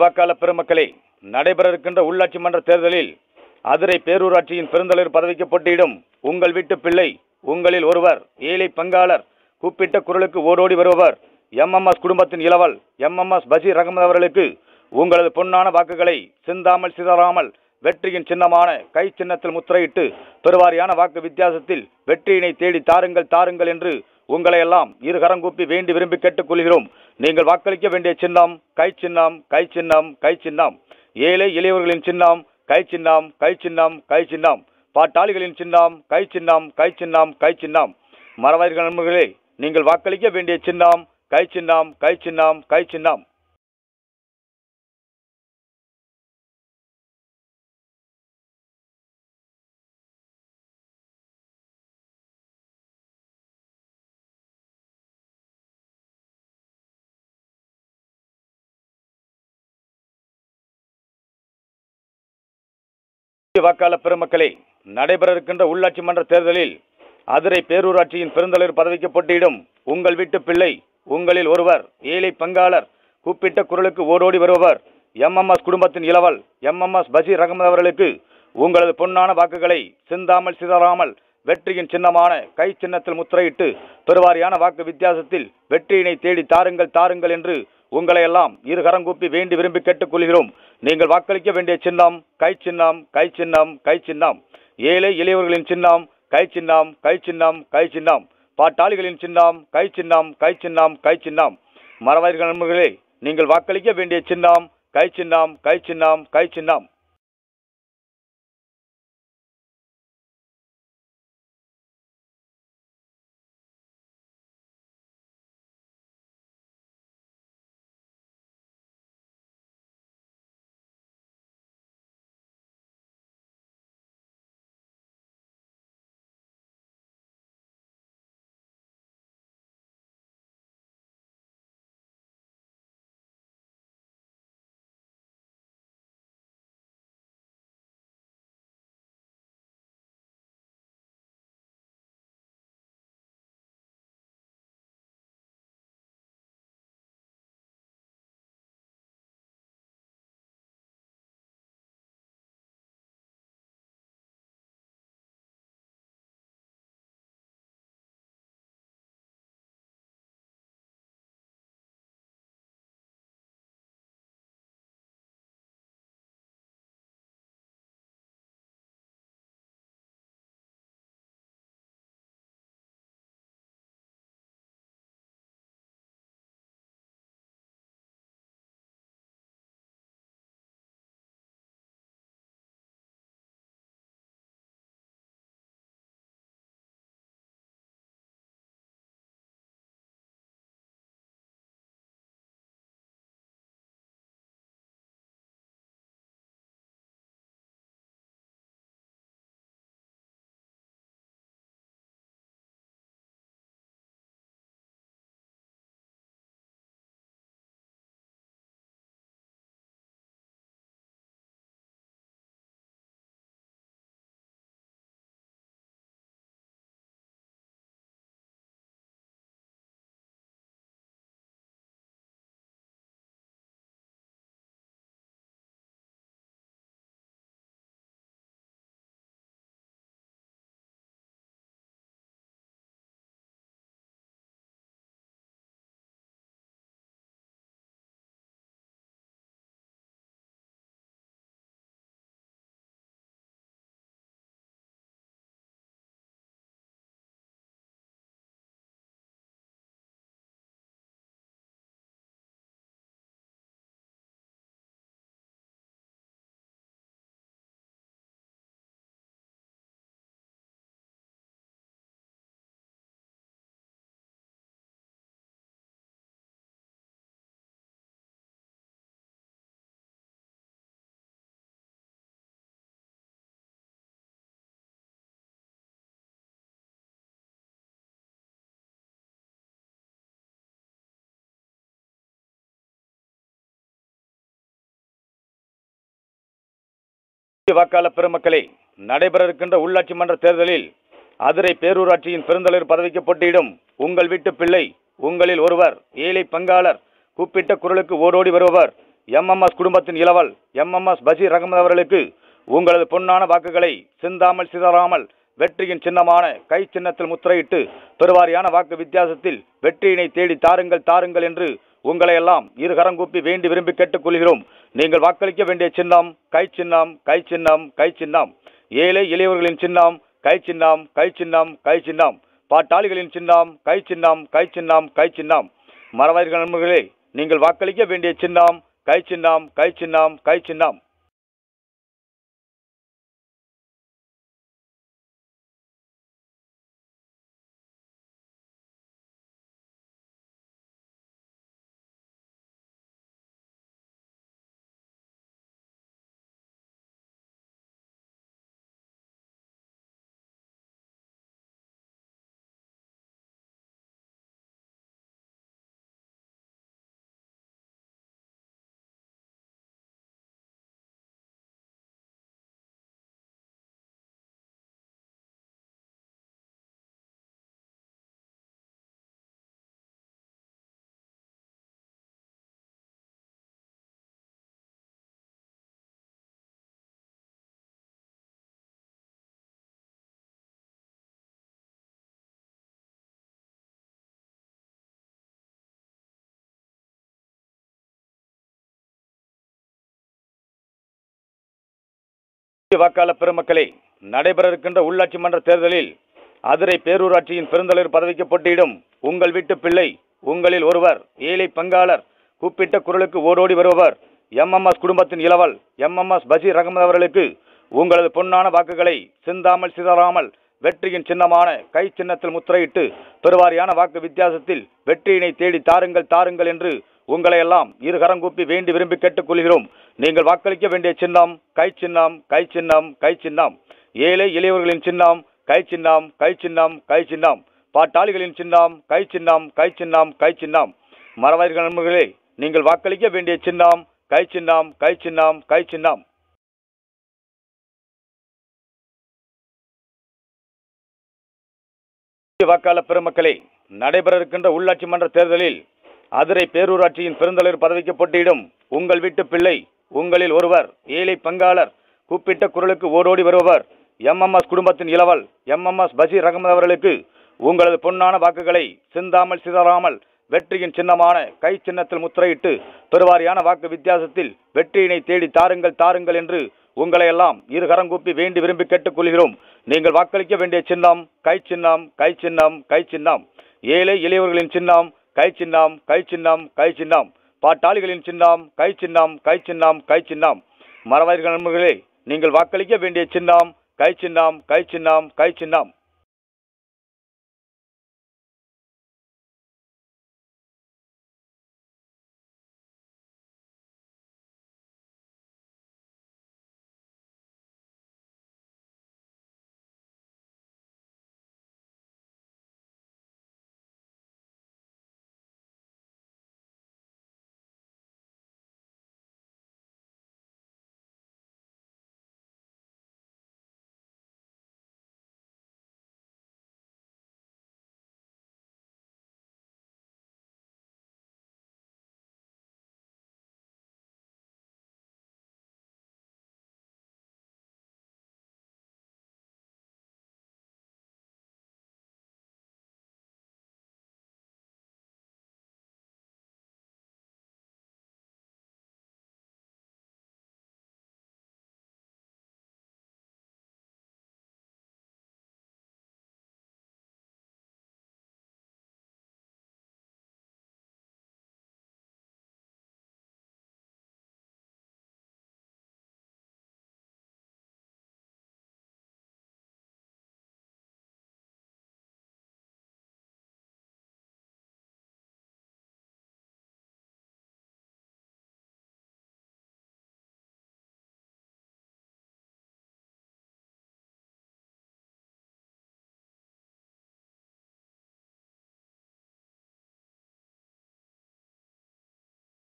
வாக்காளர் பெருமக்களே, நடைபெற இருக்கின்ற உள்ளாட்சி மன்ற தேர்தலில் அதிரை பேரூராட்சியின் பெருந்தலைவர் பதவிக்கு போட்டியிடும் உங்கள் வீட்டு பிள்ளை, உங்களில் ஒருவர், ஏழை பங்காளர், கூப்பிட்ட குரலுக்கு ஓடோடி வருபவர், எம்எம்எஸ் குடும்பத்தின் இளவல் எம்எம்எஸ் பஷீர் அகமது அவர்களுக்கு உங்களது பொன்னான வாக்குகளை சிந்தாமல் சிதறாமல் வெற்றியின் சின்னமான கை சின்னத்தில் முத்திரையிட்டு பெருவாரியான வாக்கு வித்தியாசத்தில் வெற்றியினை தேடி தாருங்கள் தாருங்கள் என்று உங்களை எல்லாம் இருகரங்கூப்பி வேண்டி விரும்பி கேட்டுக் கொள்கிறோம். நீங்கள் வாக்களிக்க வேண்டிய சின்னம் கை சின்னம், கை சின்னம், கை சின்னம். ஏழை எளியவர்களின் சின்னம் கை சின்னம், கை சின்னம், கை சின்னம். பாட்டாளிகளின் சின்னம் கை சின்னம், கை சின்னம், கை சின்னம். மறவாதீர்கள் நண்பர்களே, நீங்கள் வாக்களிக்க வேண்டிய சின்னம் கை சின்னம், கை சின்னம், கை சின்னம். வாக்காளர் பெருமக்களே, நடைபெற இருக்கின்ற உள்ளாட்சி மன்ற தேர்தலில் அதிரை பேரூராட்சியின் பெருந்தலைவர் பதவிக்கு போட்டியிடும் உங்கள் வீட்டு பிள்ளை, உங்களில் ஒருவர், ஏழை பங்காளர், கூப்பிட்ட குரலுக்கு ஓடோடி வருபவர், எம்எம்எஸ் குடும்பத்தின் இளவல் எம்எம்எஸ் பஷீர் அகமது அவர்களுக்கு உங்களது பொன்னான வாக்குகளை சிந்தாமல் சிதறாமல் வெற்றியின் சின்னமான கை சின்னத்தில் முத்திரையிட்டு பெருவாரியான வாக்கு வித்தியாசத்தில் வெற்றியினை தேடி தாருங்கள் தாருங்கள் என்று உங்களை எல்லாம் இருகரங்கூப்பி வேண்டி விரும்பி கேட்டுக் கொள்கிறோம். நீங்கள் வாக்களிக்க வேண்டிய சின்னம் கை சின்னம், கை சின்னம், கை சின்னம். ஏழை எளியவர்களின் சின்னம் கை சின்னம், கை சின்னம், கை சின்னம். பாட்டாளிகளின் சின்னம் கை சின்னம், கை சின்னம், கை சின்னம். மறவாதீர்கள் நண்பர்களே, நீங்கள் வாக்களிக்க வேண்டிய சின்னம் கை சின்னம், கை சின்னம், கை சின்னம். வாக்காளர் பெருமக்களே, நடைபெற இருக்கின்ற உள்ளாட்சி மன்ற தேர்தலில் அதிரை பேரூராட்சியின் பெருந்தலைவர் பதவிக்கு போட்டியிடும் உங்கள் வீட்டு பிள்ளை, உங்களில் ஒருவர், ஏழை பங்காளர், கூப்பிட்ட குரலுக்கு ஓடோடி வருபவர், எம்எம்எஸ் குடும்பத்தின் இளவல் எம்எம்எஸ் பஷீர் அகமது அவர்களுக்கு உங்களது பொன்னான வாக்குகளை சிந்தாமல் சிதறாமல் வெற்றியின் சின்னமான கை சின்னத்தில் முத்திரையிட்டு பெருவாரியான வாக்கு வித்தியாசத்தில் வெற்றியினை தேடி தாருங்கள் தாருங்கள் என்று உங்களை எல்லாம் இருகரம் கூப்பி வேண்டி விரும்பி கேட்டுக்கொள்கிறோம். நீங்கள் வாக்களிக்க வேண்டிய சின்னம் கை சின்னம் கை சின்னம் கை சின்னம். ஏழை எளியவர்களின் சின்னம் கை சின்னம் கை சின்னம் கை சின்னம். பாட்டாளிகளின் சின்னம் கை சின்னம் கை சின்னம் கை சின்னம். மறவாதீர்கள் நண்பர்களே, நீங்கள் வாக்களிக்க வேண்டிய சின்னம் கை சின்னம் கை சின்னம் கை சின்னம். வாக்காளர் பெருமக்களே, நடைபெற இருக்கின்ற உள்ளாட்சி மன்ற தேர்தலில் அதிரை பேரூராட்சியின் பெருந்தலைவர் பதவிக்கு போட்டியிடும் உங்கள் வீட்டு பிள்ளை, உங்களில் ஒருவர், ஏழை பங்காளர், கூப்பிட்ட குரலுக்கு ஓடோடி வருபவர், எம்எம்எஸ் குடும்பத்தின் இளவல் எம்எம்எஸ் பஷீர் அகமது அவர்களுக்கு உங்களது பொன்னான வாக்குகளை சிந்தாமல் சிதறாமல் வெற்றியின் சின்னமான கை சின்னத்தில் முத்திரையிட்டு பெருவாரியான வாக்கு வித்தியாசத்தில் வெற்றியினை தேடி தாருங்கள் தாருங்கள் என்று உங்களை எல்லாம் இருகரம் கூப்பி வேண்டி விரும்பி கேட்டுக்கொள்கிறோம். நீங்கள் வாக்களிக்க வேண்டிய சின்னம் கை சின்னம் கை சின்னம் கை சின்னம். ஏழை எளியவர்களின் சின்னம் கை சின்னம் கை சின்னம் கை சின்னம். பாட்டாளிகளின் சின்னம் கை சின்னம் கை சின்னம் கை சின்னம். மறவாதீர்கள் நண்பர்களே, நீங்கள் வாக்களிக்க வேண்டிய சின்னம் கை சின்னம் கை சின்னம் கை சின்னம். வாக்காளர் பெருமக்களே, நடைபெற இருக்கின்ற உள்ளாட்சி மன்ற தேர்தலில் அதிரை பேரூராட்சியின் பெருந்தலைவர் பதவிக்கு போட்டியிடும் உங்கள் வீட்டு பிள்ளை, உங்களில் ஒருவர், ஏழை பங்காளர், கூப்பிட்ட குரலுக்கு ஓடோடி வருபவர், எம்எம்எஸ் குடும்பத்தின் இளவல் எம்எம்எஸ் பஷீர் அகமது அவர்களுக்கு உங்களது பொன்னான வாக்குகளை சிந்தாமல் சிதறாமல் வெற்றியின் சின்னமான கை சின்னத்தில் முத்திரையிட்டு பெருவாரியான வாக்கு வித்தியாசத்தில் வெற்றியினை தேடி தாருங்கள் தாருங்கள் என்று உங்களை எல்லாம் இருகரம் கூப்பி வேண்டி விரும்பி கேட்டுக்கொள்கிறோம். நீங்கள் வாக்களிக்க வேண்டிய சின்னம் கை சின்னம் கை சின்னம் கை சின்னம். ஏழை எளியவர்களின் சின்னம் கை சின்னம் கை சின்னம் கை சின்னம். பாட்டாளிகளின் சின்னம் கை சின்னம் கை சின்னம் கை சின்னம். மறவாதீர்கள் நண்பர்களே, நீங்கள் வாக்களிக்க வேண்டிய சின்னம் கை சின்னம் கை சின்னம் கை சின்னம்.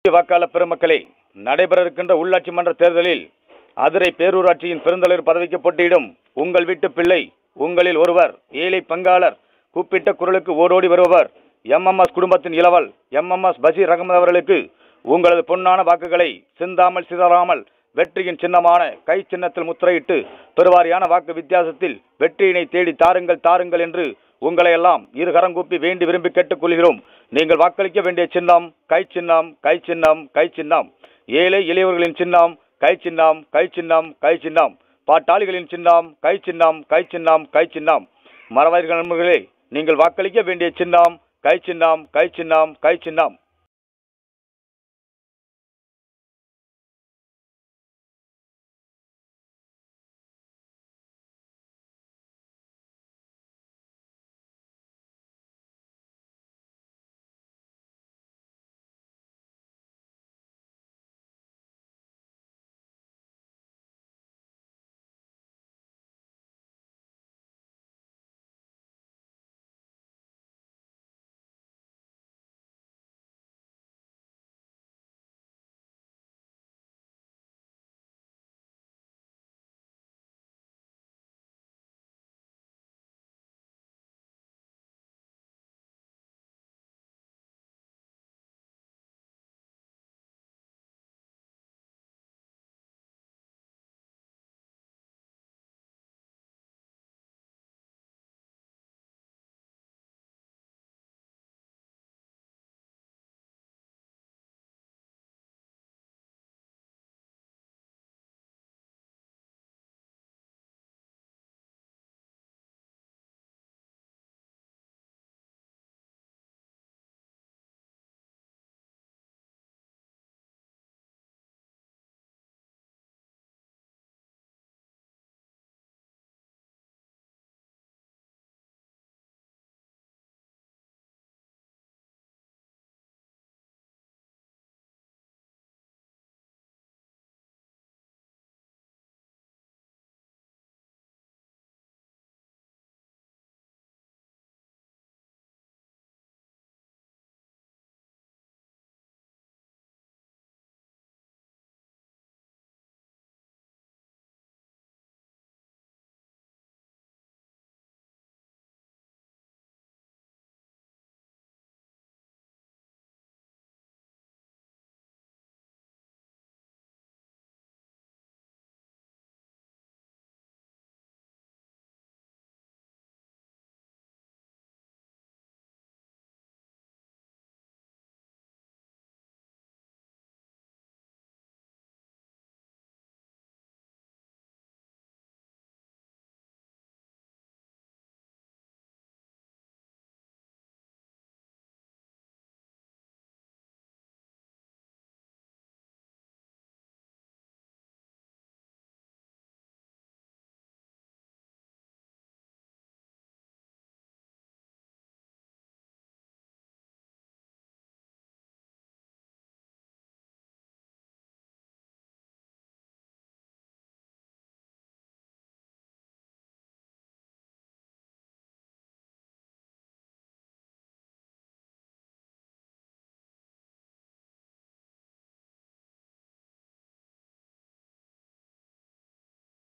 வாக்காளர் பெருமக்களே, நடைபெற இருக்கின்ற உள்ளாட்சி மன்ற தேர்தலில் அதிரை பேரூராட்சியின் பெருந்தலைவர் பதவிக்கு போட்டியிடும் உங்கள் வீட்டு பிள்ளை, உங்களில் ஒருவர், ஏழை பங்காளர், கூப்பிட்ட குரலுக்கு ஓடோடி வருபவர், எம்எம்எஸ் குடும்பத்தின் இளவல் எம்எம்எஸ் பஷீர் அகமது அவர்களுக்கு உங்களது பொன்னான வாக்குகளை சிந்தாமல் சிதறாமல் வெற்றியின் சின்னமான கை சின்னத்தில் முத்திரையிட்டு பெருவாரியான வாக்கு வித்தியாசத்தில் வெற்றியினை தேடி தாருங்கள் தாருங்கள் என்று உங்களை எல்லாம் இருகரங்கூப்பி வேண்டி விரும்பி கேட்டுக்கொள்கிறோம். நீங்கள் வாக்களிக்க வேண்டிய சின்னம் கை சின்னம், கை சின்னம், கை சின்னம். ஏழை எளியவர்களின் சின்னம் கை சின்னம், கை சின்னம், கை சின்னம். பாட்டாளிகளின் சின்னம் கை சின்னம், கை சின்னம், கை சின்னம். மறவாதீர்கள் நண்பர்களே, நீங்கள் வாக்களிக்க வேண்டிய சின்னம் கை சின்னம், கை சின்னம், கை சின்னம்.